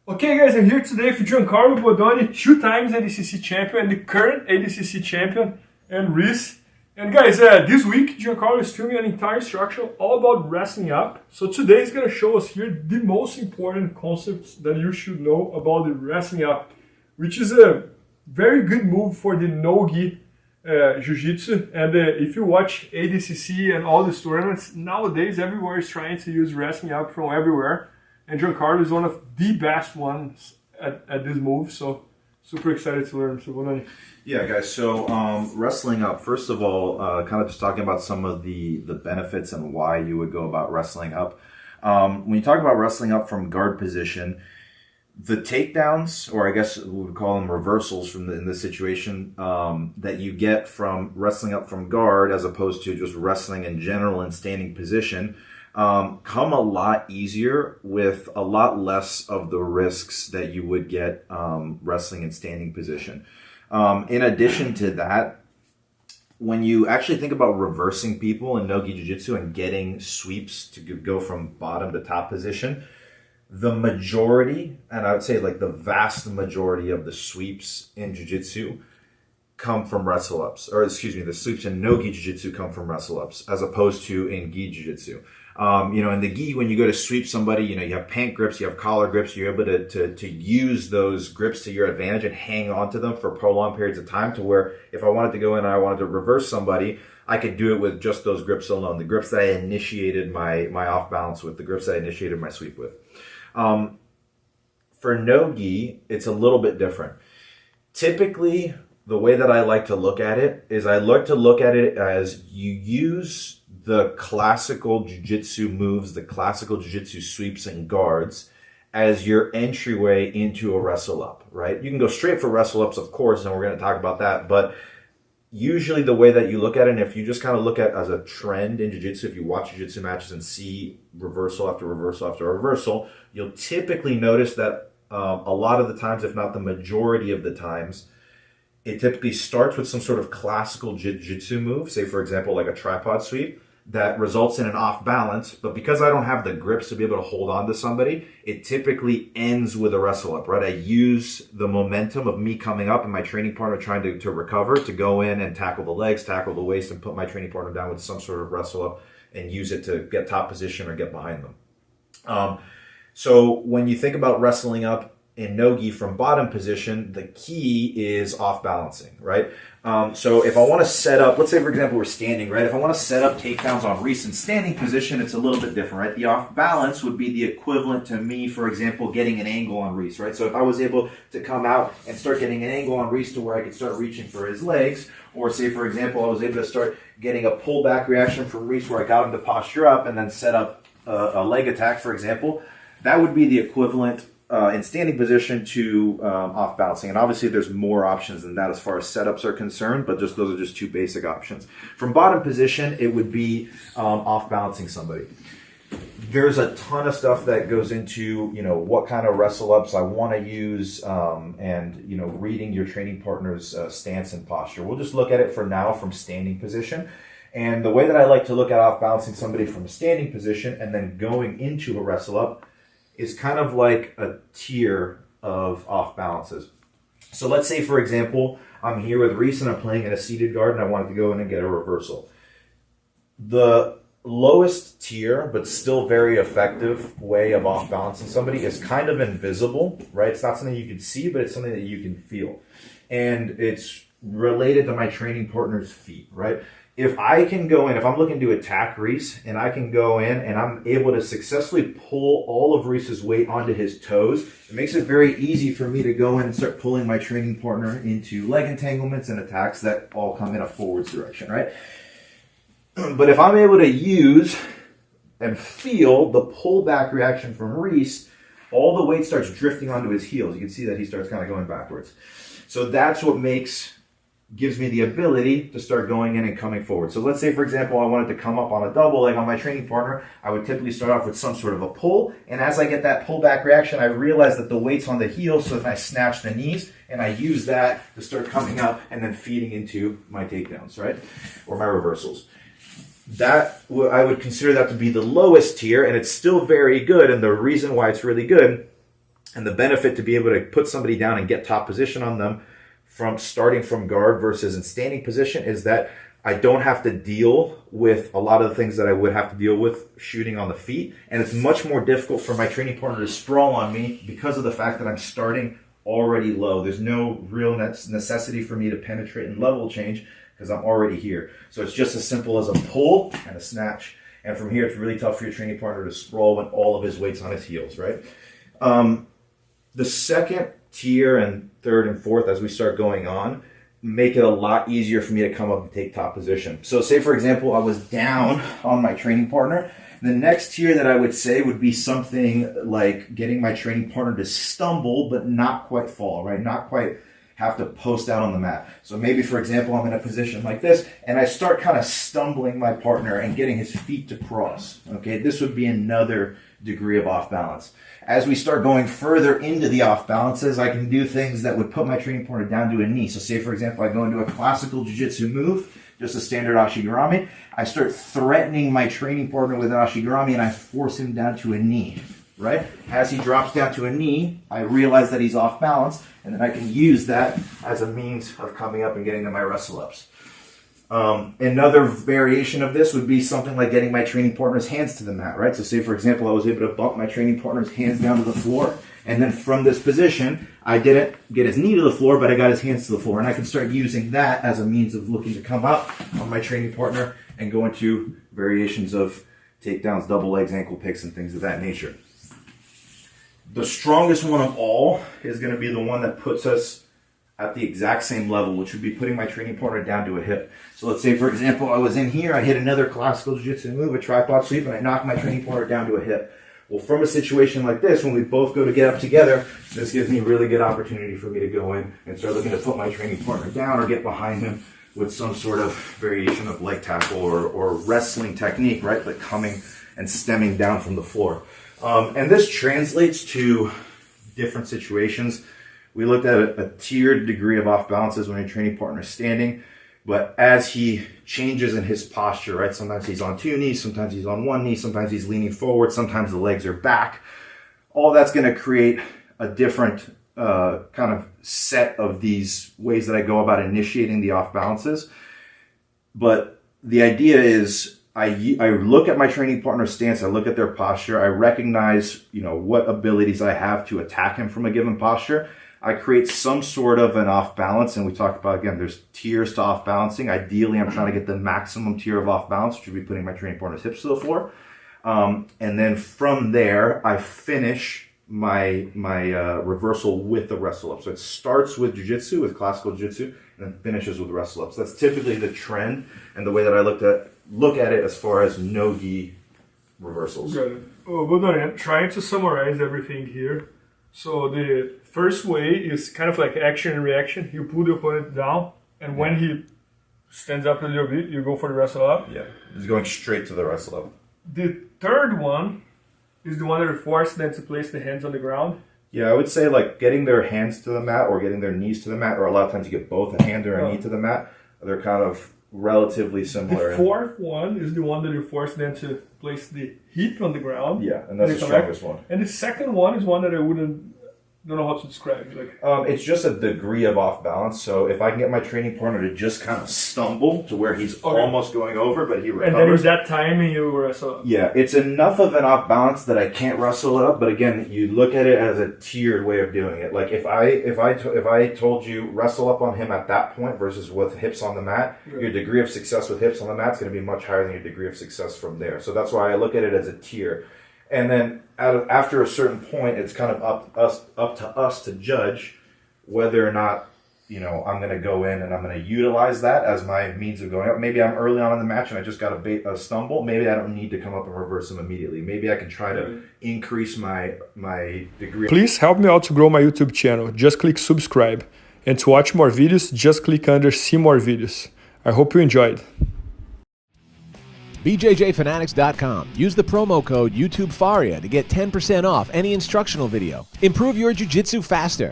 Okay guys, I'm here today with Giancarlo Bodoni, 2 times ADCC champion and the current ADCC champion, and Reese. And guys, this week Giancarlo is filming an entire instruction all about wrestling up. So today he's going to show us here the most important concepts that you should know about the wrestling up, which is a very good move for the no-gi Jiu-Jitsu. And if you watch ADCC and all these tournaments, nowadays everywhere is trying to use wrestling up from everywhere. And Giancarlo is one of the best ones at this move, so super excited to learn. So, Bodoni. Yeah, guys. So, wrestling up. First of all, kind of just talking about some of the benefits and why you would go about wrestling up. When you talk about wrestling up from guard position, the takedowns, or I guess we would call them reversals in this situation, that you get from wrestling up from guard as opposed to just wrestling in general in standing position, come a lot easier with a lot less of the risks that you would get wrestling in standing position. In addition to that, when you actually think about reversing people in no-gi jiu-jitsu and getting sweeps to go from bottom to top position, the majority, and I would say like the vast majority of the sweeps in jiu-jitsu come from wrestle ups, or excuse me, the sweeps in no-gi jiu-jitsu come from wrestle ups as opposed to in gi jiu-jitsu. In the gi, when you go to sweep somebody, you have pant grips, you have collar grips, you're able to use those grips to your advantage and hang on to them for prolonged periods of time, to where if I wanted to go in and I wanted to reverse somebody, I could do it with just those grips alone, the grips that I initiated my off balance with, the grips that I initiated my sweep with. For no-gi, it's a little bit different. Typically, the way that I like to look at it is I like to look at it as you use the classical jiu-jitsu moves, the classical jiu-jitsu sweeps and guards as your entryway into a wrestle up, right? You can go straight for wrestle ups, of course, and we're going to talk about that, but usually the way that you look at it, and if you just kind of look at it as a trend in jiu-jitsu, if you watch jiu-jitsu matches and see reversal after reversal after reversal, you'll typically notice that a lot of the times, if not the majority of the times, it typically starts with some sort of classical jiu-jitsu move, say for example like a tripod sweep, that results in an off balance, but because I don't have the grips to be able to hold on to somebody, it typically ends with a wrestle up, right? I use the momentum of me coming up and my training partner trying to recover to go in and tackle the legs, tackle the waist, and put my training partner down with some sort of wrestle up and use it to get top position or get behind them. So when you think about wrestling up in no-gi from bottom position, the key is off balancing, right? So if I want to set up, let's say for example we're standing, right? If I want to set up takedowns on Reese in standing position, it's a little bit different, right? The off balance would be the equivalent to me, for example, getting an angle on Reese, right? So if I was able to come out and start getting an angle on Reese to where I could start reaching for his legs, or say for example I was able to start getting a pullback reaction from Reese where I got him to posture up and then set up a leg attack, for example, that would be the equivalent in standing position to off balancing. And obviously there's more options than that as far as setups are concerned, but just those are just two basic options. From bottom position, it would be off balancing somebody. There's a ton of stuff that goes into, what kind of wrestle ups I want to use, and reading your training partner's stance and posture. We'll just look at it for now from standing position. And the way that I like to look at off balancing somebody from a standing position and then going into a wrestle up is kind of like a tier of off balances. So let's say, for example, I'm here with Reese and I'm playing in a seated guard and I wanted to go in and get a reversal. The lowest tier, but still very effective way of off balancing somebody is kind of invisible, right? It's not something you can see, but it's something that you can feel. And it's related to my training partner's feet, right? If I can go in, if I'm looking to attack Reese and I can go in and I'm able to successfully pull all of Reese's weight onto his toes, it makes it very easy for me to go in and start pulling my training partner into leg entanglements and attacks that all come in a forwards direction, right? But if I'm able to use and feel the pullback reaction from Reese, all the weight starts drifting onto his heels. You can see that he starts kind of going backwards. So that's what gives me the ability to start going in and coming forward. So let's say, for example, I wanted to come up on a double leg on my training partner. I would typically start off with some sort of a pull. And as I get that pullback reaction, I realize that the weight's on the heels. So then I snatch the knees and I use that to start coming up and then feeding into my takedowns, right? Or my reversals. That I would consider that to be the lowest tier, and it's still very good. And the reason why it's really good And the benefit to be able to put somebody down and get top position on them from starting from guard versus in standing position is that I don't have to deal with a lot of the things that I would have to deal with shooting on the feet. And it's much more difficult for my training partner to sprawl on me because of the fact that I'm starting already low. There's no real necessity for me to penetrate and level change because I'm already here. So it's just as simple as a pull and a snatch. And from here, it's really tough for your training partner to sprawl when all of his weight's on his heels, right? The second tier and third and fourth, as we start going on, make it a lot easier for me to come up and take top position. So say, for example, I was down on my training partner. The next tier that I would say would be something like getting my training partner to stumble, but not quite fall, right? Not quite have to post out on the mat. So maybe, for example, I'm in a position like this, and I start kind of stumbling my partner and getting his feet to cross. Okay, this would be another degree of off balance. As we start going further into the off balances, I can do things that would put my training partner down to a knee. So say, for example, I go into a classical jiu-jitsu move, just a standard ashigarami. I start threatening my training partner with an ashigarami and I force him down to a knee, right? As he drops down to a knee, I realize that he's off balance, and then I can use that as a means of coming up and getting to my wrestle ups. Another variation of this would be something like getting my training partner's hands to the mat, right? So say, for example, I was able to bump my training partner's hands down to the floor. And then from this position, I didn't get his knee to the floor, but I got his hands to the floor. And I can start using that as a means of looking to come up on my training partner and go into variations of takedowns, double legs, ankle picks, and things of that nature. The strongest one of all is going to be the one that puts us at the exact same level, which would be putting my training partner down to a hip. So let's say, for example, I was in here, I hit another classical jiu-jitsu move, a tripod sweep, and I knock my training partner down to a hip. Well, from a situation like this, when we both go to get up together, this gives me a really good opportunity for me to go in and start looking to put my training partner down or get behind him with some sort of variation of leg tackle or wrestling technique, right? Like coming and stemming down from the floor. And this translates to different situations. We looked at a tiered degree of off balances when your training partner is standing, but as he changes in his posture, right? Sometimes he's on two knees, sometimes he's on one knee, sometimes he's leaning forward, sometimes the legs are back. All that's going to create a different kind of set of these ways that I go about initiating the off balances. But the idea is I look at my training partner's stance, I look at their posture, I recognize, what abilities I have to attack him from a given posture. I create some sort of an off balance, and we talked about, again, there's tiers to off balancing. Ideally, I'm trying to get the maximum tier of off balance, which would be putting my training partner's hips to the floor. And then from there, I finish my reversal with the wrestle up. So it starts with jiu-jitsu, with classical jiu-jitsu, and then finishes with wrestle ups. That's typically the trend and the way that I look at it as far as no-gi reversals. Got it. Bodoni, trying to summarize everything here. So the first way is kind of like action and reaction. You pull the opponent down, and when he stands up a little bit, you go for the wrestle up. Yeah, he's going straight to the wrestle up. The third one is the one that you force them to place the hands on the ground. Yeah, I would say like getting their hands to the mat or getting their knees to the mat, or a lot of times you get both a hand or a knee to the mat. They're kind of relatively similar. The fourth one is the one that you force them to place the hip on the ground. Yeah, and that's the strongest one. And the second one is one that I don't know how to describe. It's just a degree of off balance. So if I can get my training partner to just kind of stumble to where he's almost going over, but he recovers. And then in that timing, you wrestle up. Yeah, it's enough of an off balance that I can't wrestle it up. But again, you look at it as a tiered way of doing it. Like if I told you wrestle up on him at that point versus with hips on the mat, your degree of success with hips on the mat is going to be much higher than your degree of success from there. So that's why I look at it as a tier. And then after a certain point, it's kind of up to us to judge whether or not, I'm going to go in and I'm going to utilize that as my means of going up. Maybe I'm early on in the match and I just got a stumble. Maybe I don't need to come up and reverse him immediately. Maybe I can try to increase my degree. Please help me out to grow my YouTube channel. Just click subscribe. And to watch more videos, just click under see more videos. I hope you enjoyed. BJJFanatics.com. Use the promo code YouTubeFaria to get 10% off any instructional video. Improve your jiu-jitsu faster.